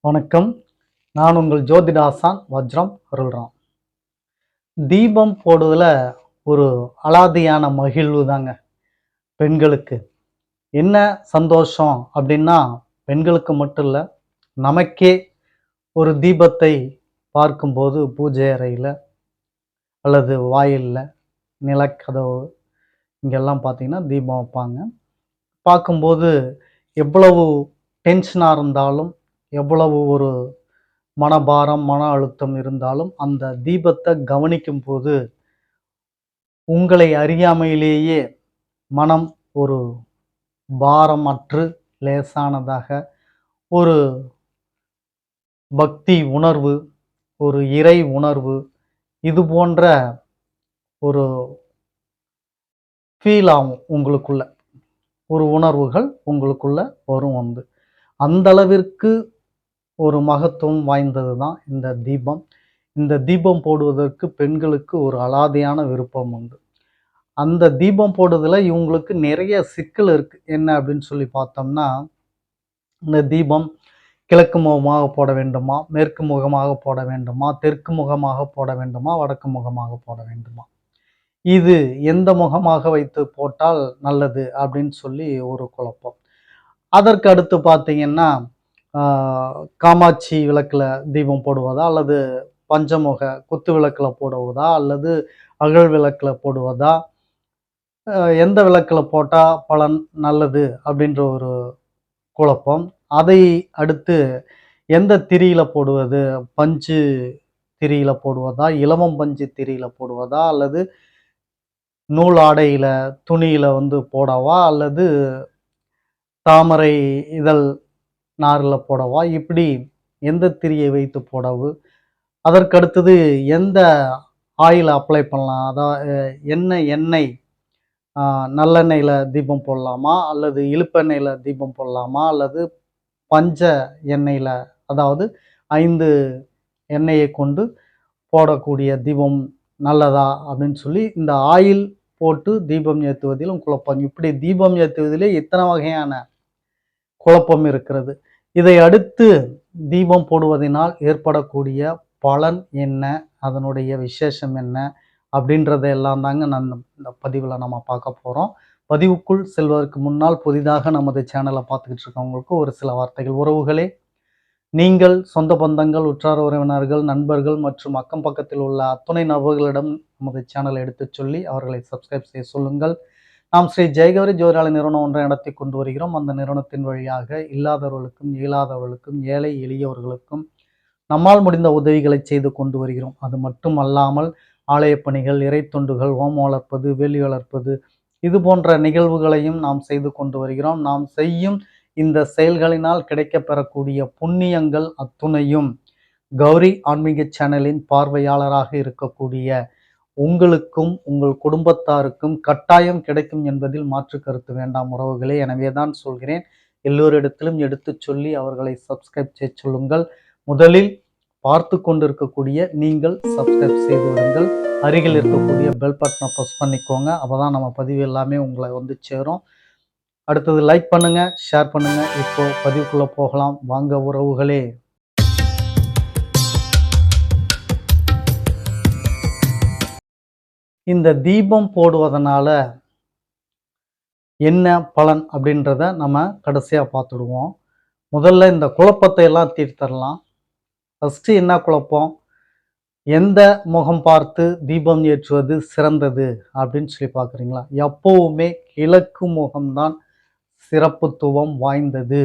வணக்கம். நான் உங்கள் ஜோதிடாசான் வஜ்ரம் அருள்ராம். தீபம் போடுவதில ஒரு அலாதியான மகிழ்வு தாங்க பெண்களுக்கு. என்ன சந்தோஷம் அப்படின்னா, பெண்களுக்கு மட்டும் இல்ல, நமக்கே ஒரு தீபத்தை பார்க்கும்போது பூஜை அறையில அல்லது வாயில்ல, நிலக்கதவு இங்கெல்லாம் பார்த்தீங்கன்னா தீபம் வைப்பாங்க. பார்க்கும்போது எவ்வளவு டென்ஷனா இருந்தாலும், எவ்வளவு ஒரு மனபாரம், மன அழுத்தம் இருந்தாலும், அந்த தீபத்த கவனிக்கும்போது, உங்களை அறியாமையிலேயே மனம் ஒரு பாரமற்று லேசானதாக, ஒரு பக்தி உணர்வு, ஒரு இறை உணர்வு, இது போன்ற ஒரு ஃபீல் ஆகும் உங்களுக்குள்ள. ஒரு உணர்வுகள் உங்களுக்குள்ள வரும் வந்து. அந்த அளவிற்கு ஒரு மகத்துவம் வாய்ந்தது தான் இந்த தீபம். இந்த தீபம் போடுவதற்கு பெண்களுக்கு ஒரு அலாதியான விருப்பம் உண்டு. அந்த தீபம் போடுறதுல இவங்களுக்கு நிறைய சிக்கல் இருக்கு. என்ன அப்படின்னு சொல்லி பார்த்தோம்னா, இந்த தீபம் கிழக்கு முகமாக போட வேண்டுமா? மேற்கு முகமாக போட வேண்டுமா? தெற்கு முகமாக போட வேண்டுமா? வடக்கு முகமாக போட வேண்டுமா? இது எந்த முகமாக வைத்து போட்டால் நல்லது அப்படின்னு சொல்லி ஒரு குழப்பம். அதற்கு அடுத்து பார்த்தீங்கன்னா, ஆ காமாட்சி விளக்குல தீபம் போடுவதா? அல்லது பஞ்சமுக குத்து விளக்குல போடுவதா? அல்லது அகல் விளக்குல போடுவதா? எந்த விளக்குல போட்டா பலன் நல்லது? அப்படின்ற ஒரு குழப்பம். அதை அடுத்து எந்த திரியில போடுவது? பஞ்சு திரியில போடுவதா? இலவம் பஞ்சு திரியில போடுவதா? அல்லது நூல் ஆடையில, துணியில வந்து போடவா? அல்லது தாமரை இதழ் நார்ல போடவா? இப்படி எந்த திரியை வைத்து போடவு? அதற்கு அடுத்தது எந்த ஆயில் அப்ளை பண்ணலாம்? என்ன எண்ணெய் ஆ நல்லெண்ணெயில தீபம் போடலாமா? அல்லது இலுப்பெண்ணெயில தீபம் போடலாமா? அல்லது பஞ்ச எண்ணெயில அதாவது 5 எண்ணெயை கொண்டு போடக்கூடிய தீபம் நல்லதா? அப்படின்னு சொல்லி இந்த ஆயில் போட்டு தீபம் ஏத்துவதிலும் குழப்பம். இப்படி தீபம் ஏத்துவதிலே இத்தனை வகையான குழப்பம் இருக்கிறது. இதை அடுத்து தீபம் போடுவதினால் ஏற்படக்கூடிய பலன் என்ன? அதனுடைய விசேஷம் என்ன? அப்படின்றத எல்லாம் தாங்க இந்த பதிவுல நம்ம பார்க்க போறோம். பதிவுக்குள் செல்வதற்கு முன்னால் புதிதாக நமது சேனல பார்த்துக்கிட்டு இருக்கவங்களுக்கு ஒரு சில வார்த்தைகள். உறவுகளே, நீங்கள் சொந்த பந்தங்கள், உற்றார் உறவினர்கள், நண்பர்கள் மற்றும் அக்கம் பக்கத்தில் உள்ள அத்துணை நபர்களிடம் நமது சேனலை எடுத்துச் சொல்லி அவர்களை சப்ஸ்கிரைப் செய்ய சொல்லுங்கள். நாம் ஸ்ரீ ஜெயகௌரி ஜோதிடாலய நிறுவனம் ஒன்றை நடத்தி கொண்டு வருகிறோம். அந்த நிறுவனத்தின் வழியாக இல்லாதவர்களுக்கும், இயலாதவர்களுக்கும், ஏழை எளியவர்களுக்கும் நம்மால் முடிந்த உதவிகளை செய்து கொண்டு வருகிறோம். அது மட்டும் அல்லாமல் ஆலயப் பணிகள், இறை தொண்டுகள், ஓமம் வளர்ப்பது, வேலி வளர்ப்பது இது போன்ற நிகழ்வுகளையும் நாம் செய்து கொண்டு வருகிறோம். நாம் செய்யும் இந்த செயல்களினால் கிடைக்கப் பெறக்கூடிய புண்ணியங்கள் அத்துணையும் கௌரி ஆன்மீக சேனலின் பார்வையாளராக இருக்கக்கூடிய உங்களுக்கும், உங்கள் குடும்பத்தாருக்கும் கட்டாயம் கிடைக்கும் என்பதில் மாற்று கருத்து வேண்டாம் உறவுகளே. எனவேதான் சொல்கிறேன், எல்லோரிடத்திலும் எடுத்துச் சொல்லி அவர்களை சப்ஸ்கிரைப் செய்யச் சொல்லுங்கள். முதலில் பார்த்து கொண்டிருக்கக்கூடிய நீங்கள் சப்ஸ்கிரைப் செய்து விடுங்கள். அருகில் இருக்கக்கூடிய பெல் பட்டனை ப்ரெஸ் பண்ணிக்கோங்க. அப்பதான் நம்ம பதிவு எல்லாமே உங்களை வந்து சேரும். அடுத்தது லைக் பண்ணுங்க, ஷேர் பண்ணுங்க. இப்போ பதிவுக்குள்ள போகலாம். வாங்க உறவுகளே. இந்த தீபம் போடுவதனால என்ன பலன் அப்படின்றத நம்ம கடைசியா பார்த்துடுவோம். முதல்ல இந்த குழப்பத்தை எல்லாம் தீர்த்தரலாம். ஃபர்ஸ்ட் என்ன குழப்பம்? எந்த முகம் பார்த்து தீபம் ஏற்றுவது சிறந்தது அப்படின்னு சொல்லி பார்க்குறீங்களா? எப்பவுமே கிழக்கு முகம்தான் சிறப்புத்துவம் வாய்ந்தது.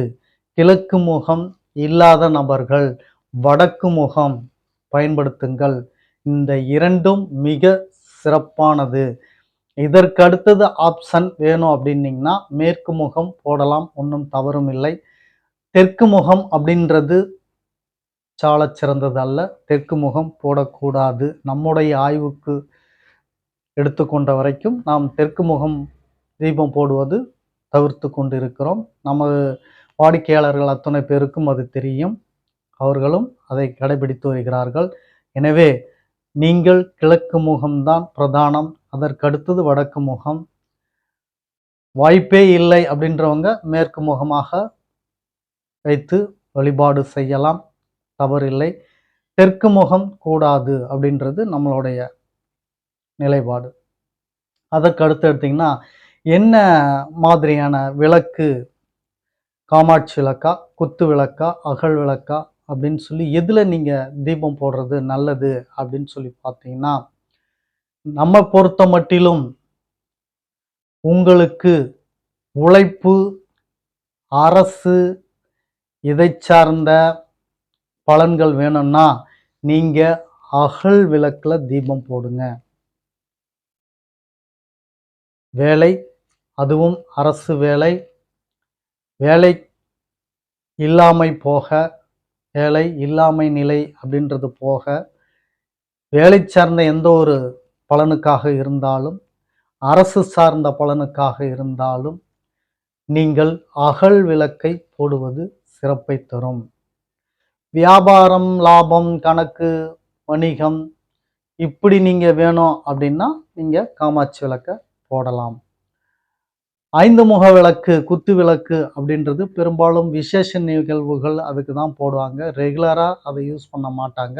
கிழக்கு முகம் இல்லாத நபர்கள் வடக்கு முகம் பயன்படுத்துங்கள். இந்த இரண்டும் மிக சிறப்பானது. இதற்கு அடுத்தது ஆப்ஷன் வேணும் அப்படின்னீங்கன்னா மேற்கு முகம் போடலாம், ஒன்றும் தவறும் இல்லை. தெற்கு முகம் அப்படின்றது சாலச் சிறந்தது அல்ல. தெற்கு முகம் போடக்கூடாது. நம்முடைய ஆய்வுக்கு எடுத்துக்கொண்ட வரைக்கும் நாம் தெற்கு முகம் தீபம் போடுவது தவிர்த்து கொண்டிருக்கிறோம். நமது வாடிக்கையாளர்கள் அத்தனை பேருக்கும் அது தெரியும். அவர்களும் அதை கடைபிடித்து வருகிறார்கள். எனவே நீங்கள் கிழக்கு முகம்தான் பிரதானம். அதற்கடுத்தது வடக்கு முகம். வாய்ப்பே இல்லை அப்படின்றவங்க மேற்கு முகமாக வைத்து வழிபாடு செய்யலாம், தவறில்லை. தெற்கு முகம் கூடாது அப்படின்றது நம்மளுடைய நிலைப்பாடு. அதற்கு அடுத்து எடுத்தீங்கன்னா, என்ன மாதிரியான விளக்கு, காமாட்சி விளக்கா, குத்து விளக்கா, அகல் விளக்கா அப்படின்னு சொல்லி எதுல நீங்க தீபம் போடுறது நல்லது அப்படின்னு சொல்லி பார்த்தீங்கன்னா, நம்ம பொறுத்த மட்டிலும் உங்களுக்கு உழைப்பு, அரசு இதை சார்ந்த பலன்கள் வேணும்னா நீங்க அகல் விளக்குல தீபம் போடுங்க. வேலை, அதுவும் அரசு வேலை, வேலை இல்லாமை போக, வேலை இல்லாமை நிலை அப்படின்றது போக, வேலை சார்ந்த எந்த ஒரு பலனுக்காக இருந்தாலும், அரசு சார்ந்த பலனுக்காக இருந்தாலும் நீங்கள் அகல் விளக்கை போடுவது சிறப்பை தரும். வியாபாரம், லாபம், கணக்கு, வணிகம் இப்படி நீங்க வேணும் அப்படின்னா நீங்க காமாட்சி விளக்க போடலாம். 5 முக விளக்கு, குத்து விளக்கு அப்படின்றது பெரும்பாலும் விசேஷ நிகழ்வுகள் அதுக்கு தான் போடுவாங்க. ரெகுலரா அதை யூஸ் பண்ண மாட்டாங்க.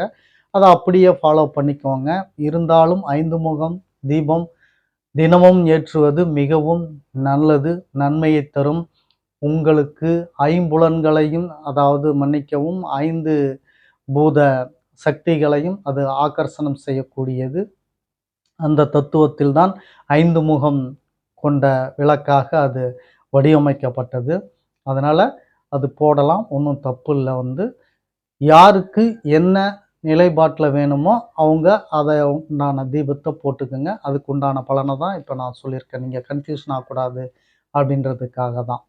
அதை அப்படியே ஃபாலோ பண்ணிக்கோங்க. இருந்தாலும் 5 முகம் தீபம் தினமும் ஏற்றுவது மிகவும் நல்லது, நன்மையை தரும். உங்களுக்கு ஐம்புலன்களையும், அதாவது மன்னிக்கவும் 5 பூத சக்திகளையும் அது ஆகர்ஷணம் செய்யக்கூடியது. அந்த தத்துவத்தில் தான் 5 முகம் கொண்ட விளக்காக அது வடிவமைக்கப்பட்டது. அதனால அது போடலாம், ஒன்றும் தப்பு இல்லை. யாருக்கு என்ன நிலைப்பாட்டில் வேணுமோ அவங்க அதை உண்டான தீபத்தை போட்டுக்குங்க. அதுக்கு உண்டான பலனை தான் இப்போ நான் சொல்லியிருக்கேன். நீங்கள் கன்ஃபியூஷன் ஆகக்கூடாது அப்படின்றதுக்காக தான்.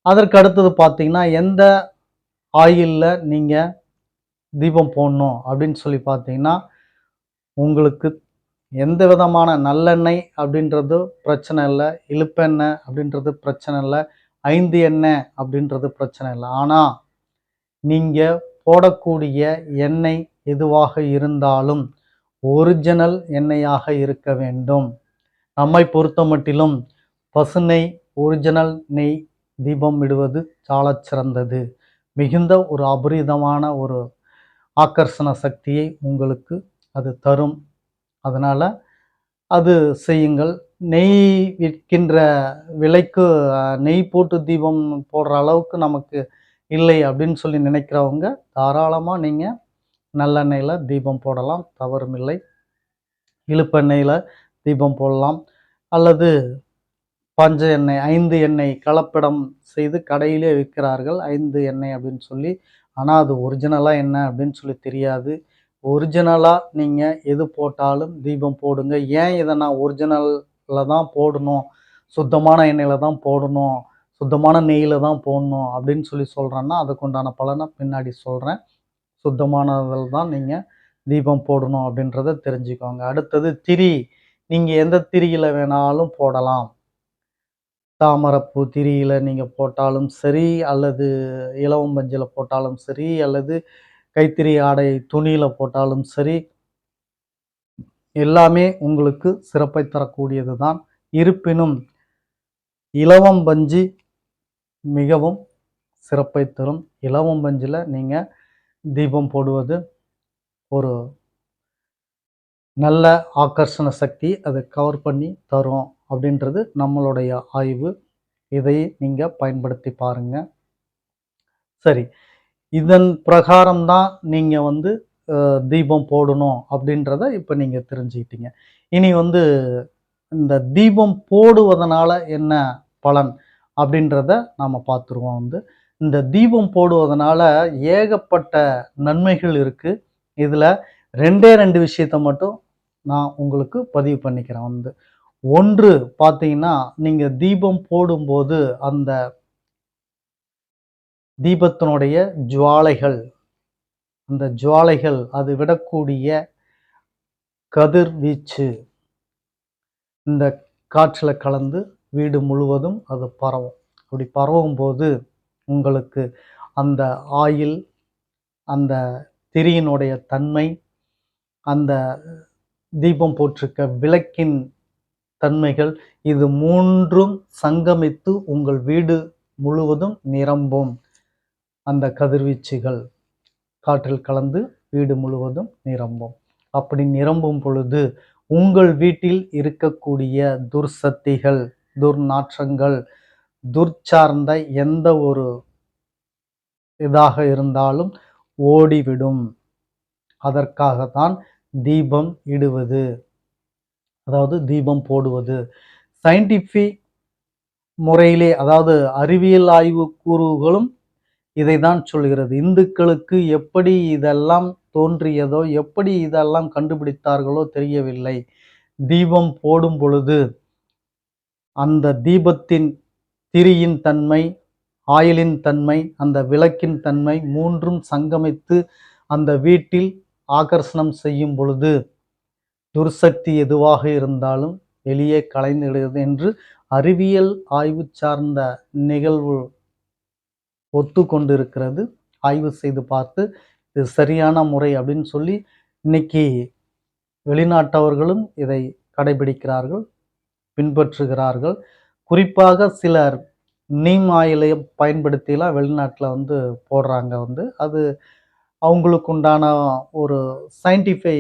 அதற்கு அடுத்தது பார்த்தீங்கன்னா, எந்த ஆயிலில் நீங்கள் தீபம் போடணும் அப்படின்னு சொல்லி பார்த்தீங்கன்னா, உங்களுக்கு எந்த விதமான நல்லெண்ணெய் அப்படின்றது பிரச்சனை இல்லை, இழுப்பெண்ணெய் அப்படின்றது பிரச்சனை இல்லை, 5 எண்ணெய் அப்படின்றது பிரச்சனை இல்லை. ஆனால் நீங்கள் போடக்கூடிய எண்ணெய் எதுவாக இருந்தாலும் ஒரிஜினல் எண்ணெயாக இருக்க வேண்டும். நம்மை பொறுத்த மட்டிலும் பசுநெய், ஒரிஜினல் நெய் தீபம் இடுவது சாலச் சிறந்தது. மிகுந்த ஒரு அபரிதமான ஒரு ஆக்கர்ஷண சக்தியை உங்களுக்கு அது தரும். அதனால் அது செய்யுங்கள். நெய் விற்கின்ற விலைக்கு நெய் போட்டு தீபம் போடுற அளவுக்கு நமக்கு இல்லை அப்படின்னு சொல்லி நினைக்கிறவங்க தாராளமாக நீங்கள் நல்லெண்ணெயில் தீபம் போடலாம், தவறுமில்லை. இழுப்பெண்ணெயில் தீபம் போடலாம், அல்லது பஞ்ச எண்ணெய், 5 எண்ணெய் கலப்படம் செய்து கடையிலே விற்கிறார்கள் 5 எண்ணெய் அப்படின்னு சொல்லி. ஆனால் அது ஒரிஜினலாக என்ன அப்படின்னு சொல்லி தெரியாது. ஒரிஜினலாக நீங்கள் எது போட்டாலும் தீபம் போடுங்க. ஏன் இதை நான் ஒரிஜினலில் தான் போடணும், சுத்தமான எண்ணெயில் தான் போடணும், சுத்தமான நெய்யில் தான் போடணும் அப்படின்னு சொல்லி சொல்கிறேன்னா அதுக்குண்டான பலனை பின்னாடி சொல்கிறேன். சுத்தமானதில் தான் நீங்கள் தீபம் போடணும் அப்படின்றத தெரிஞ்சுக்கோங்க. அடுத்தது திரி. நீங்கள் எந்த திரியில் வேணாலும் போடலாம். தாமரைப்பூ திரியில் நீங்கள் போட்டாலும் சரி, அல்லது இலவம்பஞ்சில் போட்டாலும் சரி, அல்லது கைத்தறி ஆடை துணியில் போட்டாலும் சரி, எல்லாமே உங்களுக்கு சிறப்பை தரக்கூடியது தான். இருப்பினும் இலவம்பஞ்சு மிகவும் சிறப்பை தரும். இலவம்பஞ்சில் நீங்கள் தீபம் போடுவது ஒரு நல்ல ஆக்கர்ஷண சக்தி அதை கவர் பண்ணி தரும் அப்படின்றது நம்மளுடைய ஆய்வு. இதை நீங்கள் பயன்படுத்தி பாருங்க. சரி, இதன் பிரகாரம் தான் நீங்கள் தீபம் போடணும் அப்படின்றத இப்போ நீங்கள் தெரிஞ்சுக்கிட்டீங்க. இனி இந்த தீபம் போடுவதனால என்ன பலன் அப்படின்றத நாம் பார்த்துருவோம். இந்த தீபம் போடுவதனால ஏகப்பட்ட நன்மைகள் இருக்குது. இதில் 2 விஷயத்தை மட்டும் நான் உங்களுக்கு பதிவு பண்ணிக்கிறேன். ஒன்று பார்த்தீங்கன்னா, நீங்கள் தீபம் போடும்போது அந்த தீபத்தினுடைய ஜுவாலைகள், அந்த ஜுவாலைகள் அது விடக்கூடிய கதிர்வீச்சு இந்த காற்றில் கலந்து வீடு முழுவதும் அது பரவும். அப்படி பரவும்போது உங்களுக்கு அந்த ஆயில், அந்த திரியினுடைய தன்மை, அந்த தீபம் போட்டிருக்க விளக்கின் தன்மைகள், இது 3ம் சங்கமித்து உங்கள் வீடு முழுவதும் நிரம்பும். அந்த கதிர்வீச்சுகள் காற்றில் கலந்து வீடு முழுவதும் நிரம்பும். அப்படி நிரம்பும் பொழுது உங்கள் வீட்டில் இருக்கக்கூடிய துர்சக்திகள், துர்நாற்றங்கள், துர்ச்சார்ந்த எந்த ஒரு இதாக இருந்தாலும் ஓடிவிடும். அதற்காகத்தான் தீபம் இடுவது, அதாவது தீபம் போடுவது. சயின்டிஃபிக் முறையிலே, அதாவது அறிவியல் ஆய்வு கூறுகளும் இதைதான் சொல்கிறது. இந்துக்களுக்கு எப்படி இதெல்லாம் தோன்றியதோ, எப்படி இதெல்லாம் கண்டுபிடித்தார்களோ தெரியவில்லை. தீபம் போடும் பொழுது அந்த தீபத்தின் திரியின் தன்மை, ஆயிலின் தன்மை, அந்த விளக்கின் தன்மை மூன்றும் சங்கமித்து அந்த வீட்டில் ஆகர்ஷணம் செய்யும் பொழுது துர்சக்தி எதுவாக இருந்தாலும் வெளியே கலைந்திடுகிறது என்று அறிவியல் ஆய்வு சார்ந்த நிகழ்வு ஒத்துக்கொண்டிருக்கிறது. ஆய்வு செய்து பார்த்து இது சரியான முறை அப்படின்னு சொல்லி இன்னைக்கு வெளிநாட்டவர்களும் இதை கடைபிடிக்கிறார்கள், பின்பற்றுகிறார்கள். குறிப்பாக சிலர் நீம் ஆயிலை பயன்படுத்திலாம் வெளிநாட்டில் போடுறாங்க. அது அவங்களுக்கு உண்டான ஒரு சயின்டிஃபை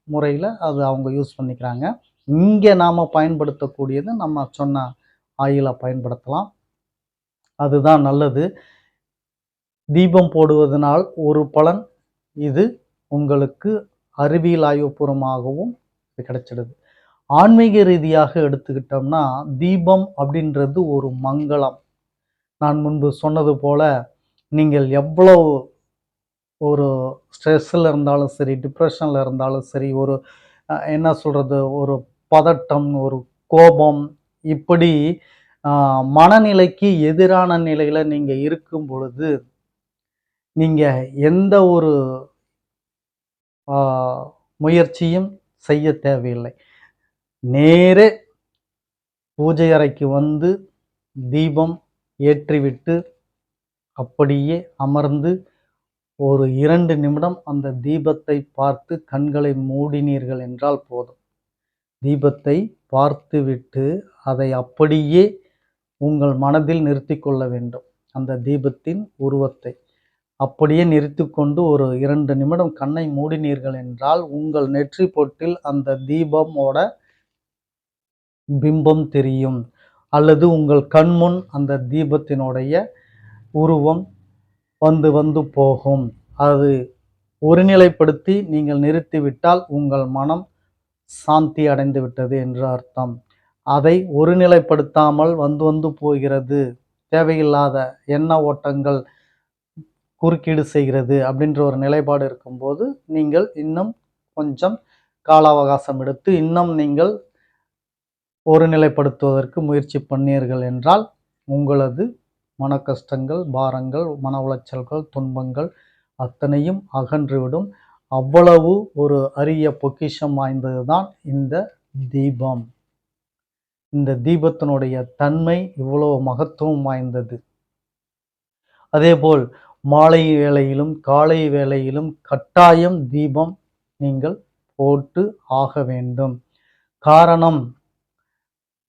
முறையில் அது அவங்க யூஸ் பண்ணிக்கிறாங்க. இங்கே நாம் பயன்படுத்தக்கூடியது நம்ம சொன்ன ஆயிலை பயன்படுத்தலாம், அதுதான் நல்லது. தீபம் போடுவதனால் ஒரு பலன் இது உங்களுக்கு அறிவியல் ஆய்வுபூர்வமாகவும் இது கிடைச்சிடுது. ஆன்மீக ரீதியாக எடுத்துக்கிட்டோம்னா தீபம் அப்படின்றது ஒரு மங்களம். நான் முன்பு சொன்னது போல நீங்கள் எவ்வளவு ஒரு ஸ்ட்ரெஸ்ஸில் இருந்தாலும் சரி, டிப்ரெஷனில் இருந்தாலும் சரி, ஒரு என்ன சொல்கிறது, ஒரு பதட்டம், ஒரு கோபம், இப்படி மனநிலைக்கு எதிரான நிலையில் நீங்கள் இருக்கும் பொழுது நீங்கள் எந்த ஒரு முயற்சியும் செய்ய தேவையில்லை. நேரே பூஜை அறைக்கு வந்து தீபம் ஏற்றிவிட்டு அப்படியே அமர்ந்து ஒரு 2 நிமிடம் அந்த தீபத்தை பார்த்து கண்களை மூடினீர்கள் என்றால் போதும். தீபத்தை பார்த்துவிட்டு அதை அப்படியே உங்கள் மனதில் நிறுத்தி கொள்ள வேண்டும். அந்த தீபத்தின் உருவத்தை அப்படியே நிறுத்தி கொண்டு ஒரு 2 நிமிடம் கண்ணை மூடினீர்கள் என்றால் உங்கள் நெற்றி பொட்டில் அந்த தீபமோட பிம்பம் தெரியும், அல்லது உங்கள் கண்முன் அந்த தீபத்தினுடைய உருவம் வந்து போகும். அது ஒருநிலைப்படுத்தி நீங்கள் நிறுத்திவிட்டால் உங்கள் மனம் சாந்தி அடைந்து விட்டது என்று அர்த்தம். அதை ஒருநிலைப்படுத்தாமல் வந்து போகிறது, தேவையில்லாத எண்ண ஓட்டங்கள் குறுக்கீடு செய்கிறது அப்படின்ற ஒரு நிலைப்பாடு இருக்கும்போது நீங்கள் இன்னும் கொஞ்சம் கால அவகாசம் எடுத்து இன்னும் நீங்கள் ஒருநிலைப்படுத்துவதற்கு முயற்சி பண்ணீர்கள் என்றால் உங்களது மன கஷ்டங்கள், பாரங்கள், மன உளைச்சல்கள், துன்பங்கள் அத்தனையும் அகன்றுவிடும். அவ்வளவு ஒரு அரிய பொக்கிஷம் வாய்ந்ததுதான் இந்த தீபம். இந்த தீபத்தினுடைய தன்மை இவ்வளவு மகத்துவம் வாய்ந்தது. அதேபோல் மாலை வேளையிலும் காலை வேளையிலும் கட்டாயம் தீபம் நீங்கள் போட்டு ஆக வேண்டும். காரணம்,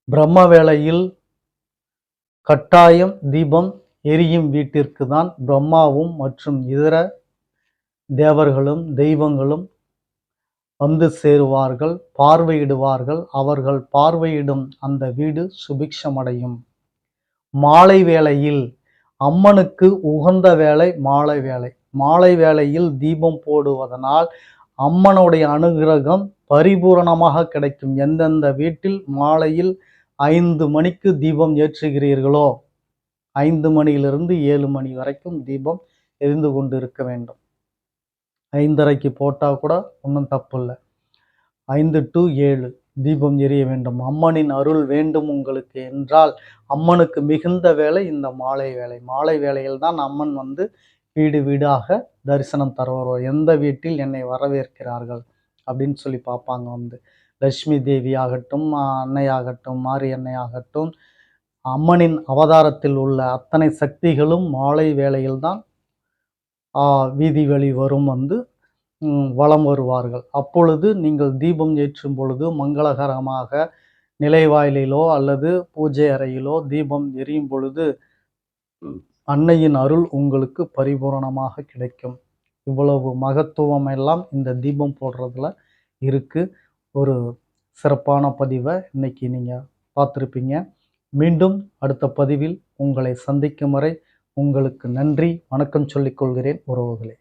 பிரம்ம வேளையில் கட்டாயம் தீபம் எரியும் வீட்டிற்கு தான் பிரம்மாவும் மற்றும் இதர தேவர்களும் தெய்வங்களும் வந்து சேருவார்கள், பார்வையிடுவார்கள். அவர்கள் பார்வையிடும் அந்த வீடு சுபிக்ஷமடையும். மாலை வேளையில் அம்மனுக்கு உகந்த வேளை மாலை வேளை. மாலை வேளையில் தீபம் போடுவதனால் அம்மனுடைய அனுகிரகம் பரிபூரணமாக கிடைக்கும். எந்தெந்த வீட்டில் மாலையில் 5 மணிக்கு தீபம் ஏற்றுகிறீர்களோ 5 மணியிலிருந்து 7 மணி வரைக்கும் தீபம் எரிந்து கொண்டு இருக்க வேண்டும். 5:30க்கு போட்டால் கூட ஒன்றும் தப்பு இல்லை. 5 to 7 தீபம் எரிய வேண்டும். அம்மனின் அருள் வேண்டும் உங்களுக்கு என்றால் அம்மனுக்கு மிகுந்த வேலை இந்த மாலை வேலை. மாலை வேளையில் தான் அம்மன் வீடு வீடாக தரிசனம் தர வருவார். எந்த வீட்டில் என்னை வரவேற்கிறார்கள் அப்படின்னு சொல்லி பார்ப்பாங்க. லட்சுமி தேவி ஆகட்டும், அன்னையாகட்டும், மாரி அன்னையாகட்டும், அம்மனின் அவதாரத்தில் உள்ள அத்தனை சக்திகளும் மாலை வேளையில் தான் வீதி வழி வரும் வலம் வருவார்கள். அப்பொழுது நீங்கள் தீபம் ஏற்றும் பொழுது மங்களகரமாக நிலைவாயிலிலோ அல்லது பூஜை அறையிலோ தீபம் எரியும் பொழுது அன்னையின் அருள் உங்களுக்கு பரிபூரணமாக கிடைக்கும். இவ்வளவு மகத்துவம் எல்லாம் இந்த தீபம் போடுறதுல இருக்கு. ஒரு சிறப்பான பதிவை இன்னைக்கு நீங்கள் பார்த்துருப்பீங்க. மீண்டும் அடுத்த பதிவில் உங்களை சந்திக்கும் வரை உங்களுக்கு நன்றி, வணக்கம் சொல்லிக் கொள்கிறேன் உறவுகளே.